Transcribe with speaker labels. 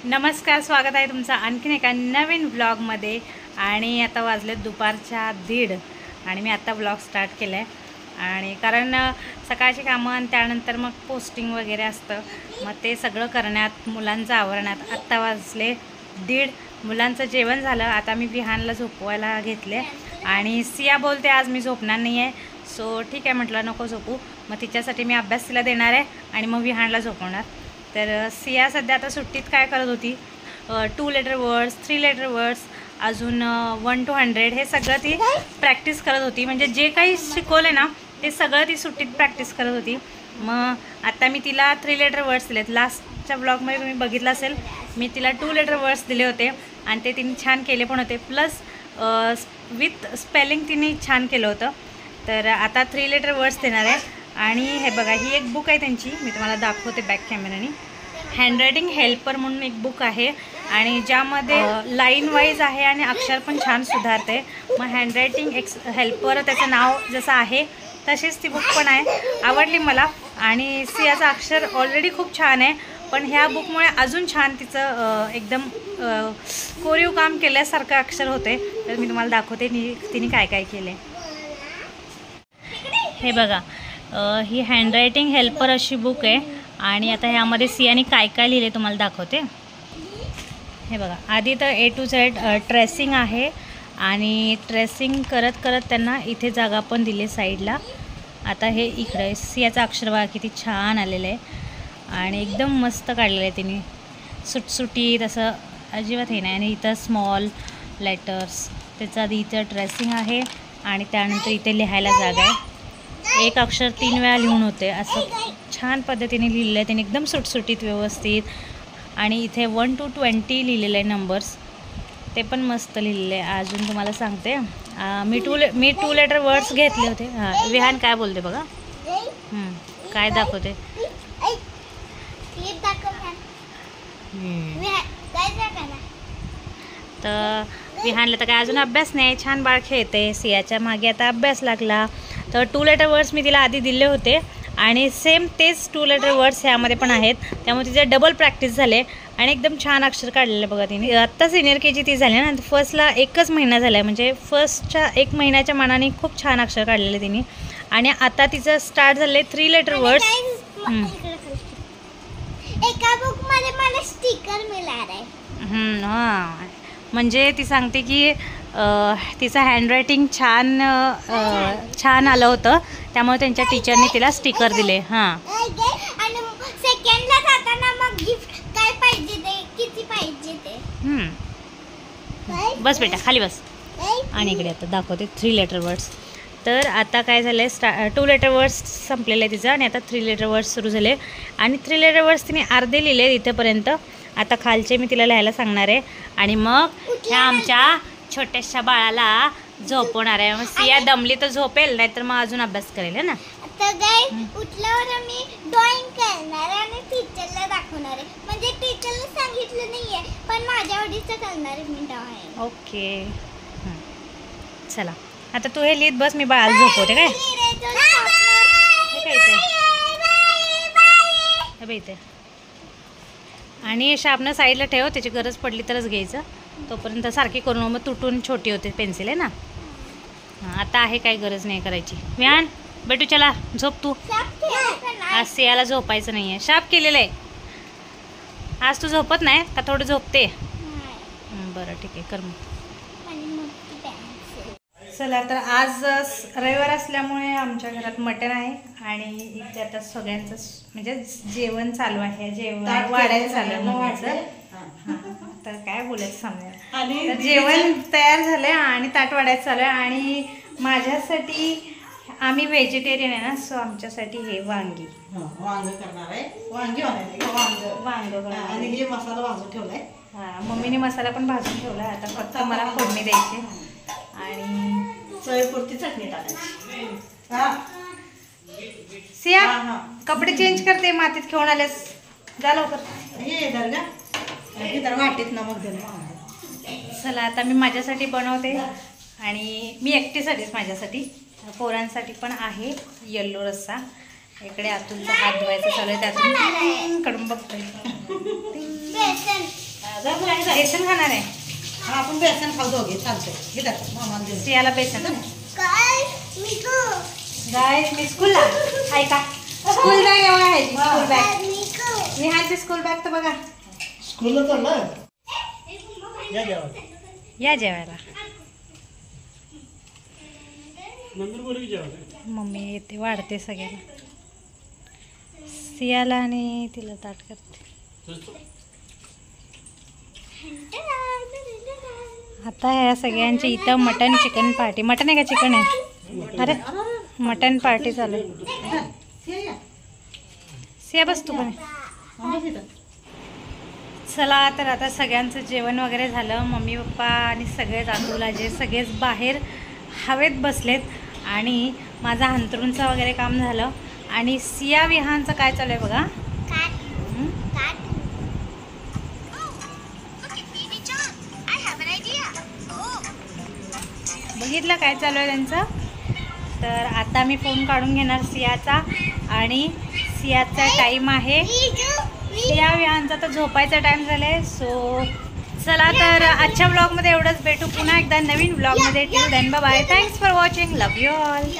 Speaker 1: नमस्कार, स्वागत आहे तुमचं आणखीन एका नवीन व्लॉगमध्ये। आणि आता वाजले दुपारच्या 1:30 आणि मी आता व्लॉग स्टार्ट केला आहे। आणि कारण सकाळची कामं आणि त्यानंतर मग पोस्टिंग वगैरे असतं, मग ते सगळं करण्यात मुलांचं आवरण्यात आत्ता वाजले 1:30। मुलांचं जेवण झालं, आता मी विहानला झोपवायला घेतले आणि सिया बोलते आज मी झोपणार नाही आहे। सो ठीक आहे म्हटलं, नको झोपू, मग तिच्यासाठी मी अभ्यास तिला देणार आहे आणि मग विहानला झोपवणार। तर सिया सध्या आता सुट्टीत काय करत होती, 2 लेटर वर्ड्स, 3 लेटर वर्ड्स, अजून 1 to 100 हे सगळं ती प्रॅक्टिस करत होती। म्हणजे जे काही शिकवले ना ते सगळं ती सुट्टीत प्रॅक्टिस करत होती। मग आता मी तिला 3 लेटर वर्ड्स दिलेत। लास्टच्या ब्लॉगमध्ये तुम्ही बघितलं असेल, मी तिला 2 लेटर वर्ड्स दिले होते आणि ते तिने छान केले पण होते, प्लस विथ स्पेलिंग तिने छान केलं होतं। तर आता 3 लेटर वर्ड्स देणार आहे। आणि हे बघा, ही एक बुक आहे त्यांची, मी तुम्हाला दाखवते बॅक कॅमेराने। हँडरायटिंग हेल्पर म्हणून एक बुक आहे आणि ज्यामध्ये लाईन वाईज आहे आणि अक्षर पण छान सुधारते। मग हँडरायटिंग हेल्पर त्याचं नाव जसं आहे तशीच ती बुक पण आहे, आवडली मला। आणि सियाचं अक्षर ऑलरेडी खूप छान आहे, पण ह्या बुकमुळे अजून छान तिचं एकदम कोरीव काम केल्यासारखं अक्षर होते। तर मी तुम्हाला दाखवते तिने काय काय केले। हे बघा, ही हँडरायटिंग हेल्पर अशी बुक आहे आणि आता ह्यामध्ये सियाने काय काय लिहिले तुम्हाला दाखवते। हे बघा, आधी तर A to Z ट्रेसिंग आहे आणि ट्रेसिंग करत करत त्यांना इथे जागा पण दिली साईडला। आता हे इकडे सियाचं अक्षर बघा किती छान आलेलं आहे आणि एकदम मस्त काढलेलं आहे तिने, सुटसुटीत असं अजिबात हे नाही। आणि इथं स्मॉल लेटर्स, त्याचं आधी इथं ट्रेसिंग आहे आणि त्यानंतर इथे लिहायला जागा आहे। एक अक्षर 3 वेळा लिहून होते, असं छान पद्धतीने लिहिलेलं आहे त्याने, एकदम सुटसुटीत व्यवस्थित। आणि इथे 1 to 20 लिहिलेलं आहे नंबर्स, ते पण मस्त लिहिलेलं आहे। अजून तुम्हाला सांगते, मी 2 लेटर वर्ड्स घेतले होते। हां, विहान काय बोलते बघा, काय दाखवते, तर विहानला तर काय अजून अभ्यास नाही, छान बाळ खेळते। सियाच्या मागे आता अभ्यास लागला। तर 2 लेटर वर्ड्स मी तिला आधी दिले होते आणि सेम तेच 2 लेटर वर्ड्स ह्यामध्ये पण आहेत, त्यामुळे तिचे डबल प्रॅक्टिस झाले आणि एकदम छान अक्षर काढलेलं बघा तिने। आत्ता सिनियर KG ती झाली ना, फर्स्टला 1च महिना झाला आहे, म्हणजे फर्स्टच्या 1 महिन्याच्या मानाने खूप छान अक्षर काढलेले तिने। आणि आता तिचं स्टार्ट झाले 3 लेटर वर्ड्स।
Speaker 2: एका बुकमध्ये मला स्टिकर मिळाला आहे।
Speaker 1: हां, म्हणजे ती सांगते की तिचं हँडरायटिंग छान आलं होतं, त्यामुळे त्यांच्या टीचरने तिला स्टिकर दिले। हां,
Speaker 2: आणि सेकंडला जाताना मग गिफ्ट काय पाहिजे ते, किती पाहिजे ते।
Speaker 1: बस बेटा खाली बस। आणि इकडे आता दाखवते 3 लेटर वर्ड्स। तर आता काय झालं आहे, 2 लेटर वर्ड्स संपलेलं आहे तिचं आणि आता 3 लेटर वर्ड्स सुरू झाले। आणि 3 लेटर वर्ड्स तिने अर्धे लिहिले इथेपर्यंत। आता खालचे मी तिला लिहायला सांगणार आहे आणि मग ह्या आमच्या छोट्याशा बाळाला झोपवणार आहे। मग सिया दमली तर झोपेल, नाहीतर मग अजून अभ्यास करेल, है ना।
Speaker 2: तर गाइस, उठल्यावर मी ड्रॉइंग करणार आहे आणि टीचरला दाखवणार आहे। म्हणजे टीचरला सांगितलं नाहीये, पण माझ्या आवडीचं करणार आहे मी ड्रॉइंग।
Speaker 1: ओके, चला आता तू हे लिहित बस, मी बाळाला झोपवते काय। हे इथे आणि शार्पनर साईडला ठेव, त्याची गरज पडली तरच घ्यायचं, तोपर्यंत सारखी करून मग तुटून छोटी होते पेन्सिल, आहे ना। हां, आता आहे काय गरज नाही करायची। विहान बेटू चला झोप तू, आज सियाला झोपायचं नाही आहे, शार्प केलेलं आहे। आज तू झोपत नाही का, थोडं झोपते? बरं ठीक आहे, कर मग। चला, तर आज रविवार असल्यामुळे आमच्या घरात मटण आहे आणि इथे आता सगळ्यांचं म्हणजे जेवण चालू आहे, जेवण वाढायला चालू आहे मम्मीचं। तर काय बोलायचं समजा, तर जेवण तयार झालंय आणि ताट वाढायचं चालू आहे। आणि माझ्यासाठी, आम्ही व्हेजिटेरियन आहे ना, सो आमच्यासाठी हे वांगी
Speaker 3: करणार आहे, वांग आणि हे मसाला भाजून ठेवलाय।
Speaker 1: हां, मम्मीने मसाला पण भाजून ठेवला, आता फक्त मला फोडणी द्यायची आणि
Speaker 3: चवीपुरती चटणी टाकायची।
Speaker 1: सिया कपडे चेंज करते, मातीत खेळून आलेस, जा लवकर।
Speaker 3: हे दर्गा इतर वाटेत नमक दे।
Speaker 1: चला, आता मी माझ्यासाठी बनवते आणि मी एकटीसाठीच, माझ्यासाठी, पोरांसाठी पण आहे येल्लो रस्सा। इकडे अतुलचा हात धुवायचा चालू आहे, त्यातून कडून बघतोय। बेसन खाणार आहे.
Speaker 3: हा आपण बेसन खाऊ दोघे चालतंय. घे दादा, मामाला देऊ.
Speaker 1: सियाला बेसन.
Speaker 2: काय मिकू
Speaker 1: गाईस मी स्कूलला ऐका स्कूल बॅग एवढा आहे स्कूल बॅग.
Speaker 2: मिकू
Speaker 1: विहानची स्कूल बॅग तर बघा.
Speaker 3: स्कूलला चाललं.
Speaker 1: या जेवायला. मम्मी येते वाढते सगळ्याला. सियाला आणि तिला ताट करते. आता ह्या सगळ्यांची इथं मटन चिकन पार्टी. मटन आहे का चिकन आहे? अरे मटन पार्टी चालू आहे. सिया बस तू पण. चला तर आता सगळ्यांचं जेवण वगैरे झालं. मम्मी पप्पा आणि सगळेच आतुलाजे सगळेच बाहेर हवेत बसलेत आणि माझा अंथरूणचं वगैरे काम झालं. आणि सिया विहानचं काय चालू आहे बघा. बघितलं काय चालू आहे त्यांचं. तर आता मी फोन काढून घेणार सियाचा आणि सियाचा टाईम आहे. सिया विहानचा तर झोपायचा टाईम झाला आहे. सो चला तर आजच्या ब्लॉगमध्ये एवढंच. भेटू पुन्हा एकदा नवीन ब्लॉगमध्ये. Till then bye bye. Thanks for watching. Love you all.